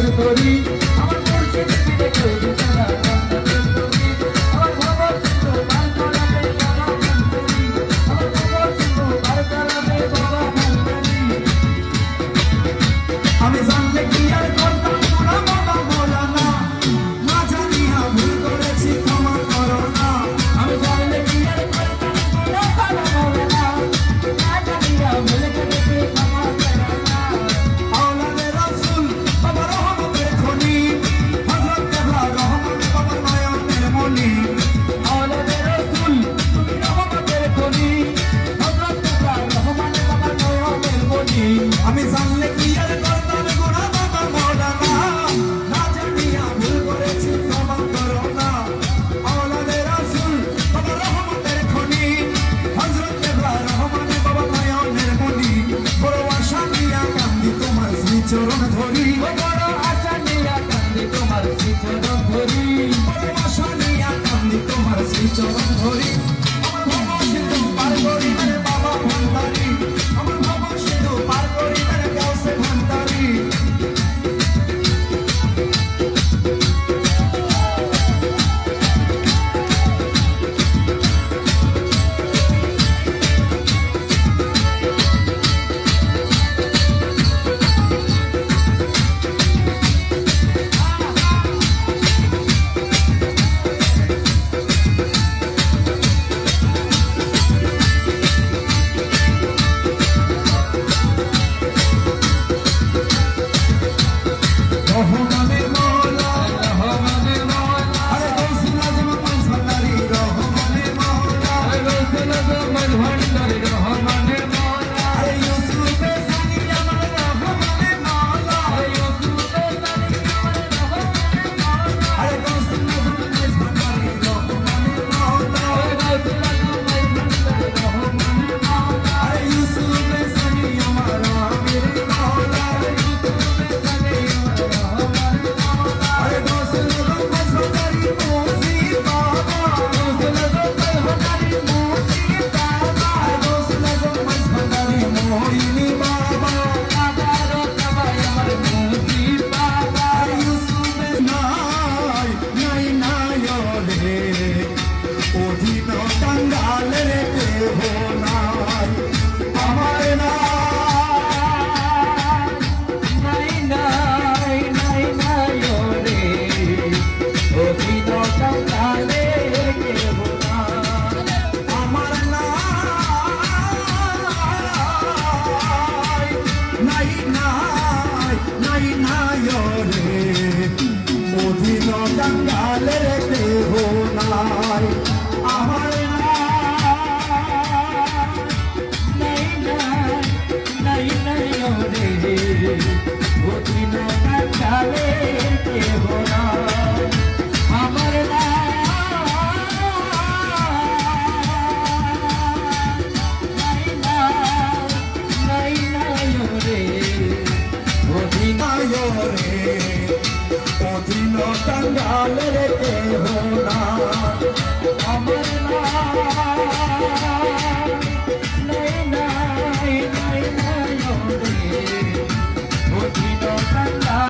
কান্দাতের তরি আমার মুর্শিদ পীরে কেউ দিতে না কান্দাতের তরি আমার ভবর সিন্ধু পার করাবে বাবা মন্ত্রী আমার ভবর সিন্ধু পার করাবে বাবা মন্ত্রী আমি জানলে কি আর করতাম না বাবা মৌলানা না জানিয়া ভুল করেছি ক্ষমা করো না আমি জানলে কি আর করতাম না বাবা মৌলানা না জানিয়া ভুল করেছি ক্ষমা করো না আওলাদে রাসূল বাবা রহমতের খনি হযরত কেবলা রহমত বাবা নয়নের মনি আওলাদে রাসূল তুমি রহমতের খনি হযরত কেবলা রহমান বাবা নয়নের মনি আমি জানলে কি আর করতাম গুনাহ বাবা মওলানা না জানিয়া ভুল করেছি ক্ষমা করো না আওলাদে রাসূল বাবা রহমতের খনি হযরত কেবলা রহমান বাবা নয়নের মনি বড় আশা নিয়া কান্দি তোমার শ্রীচরণ ধরি বড় আশা নিয়া কান্দি তোমার শ্রীচরণ ধরি বড় আশা নিয়া কান্দি তোমার শ্রীচরণ ধরি আমার ভব সিন্ধু পার করি রে বাবা ভান্ডারি আমার ভব সিন্ধু পার করি রে গাউসে ভান্ডারি রহমানের মওলা রহমানের মওলা আরে গৌসুল আজম মাইজ ভান্ডারি রহমানের মওলা আরে গৌসুল আজম মাইজ ভান্ডারি রহমানের মওলা আরে ইউসুফে সানি আমার রহমানের মওলা আরে ইউসুফে সানি আমার রহমানের মওলা আরে গৌসুল আজম মাইজ ভান্ডারি রহমানের মওলা আরে গৌসুল আজম মাইজ ভান্ডারি রহমানের মওলা আরে ইউসুফে সানি আমার রহমানের মওলা আরে ইউসুফে সানি আরে গৌসুল আজম মাইজ ভান্ডারি মুসি বাবা গৌসুল আজম মাইজ ভান্ডারি মুসি বাবা আরে গৌসুল আজম মাইজ ভান্ডারি মোহিনী বাবা আদারো সবাই আমার মুসি বাবা আরে ইউসুফে নাই নাই নাই রে অধীন কাঙ্গালের কেহ নাই আমার নাই নাই নাই নাই রে অধীন কাঙ্গালের কেহ নাই আমার নাই নাই নাই নাই রে অধীন কাঙ্গালের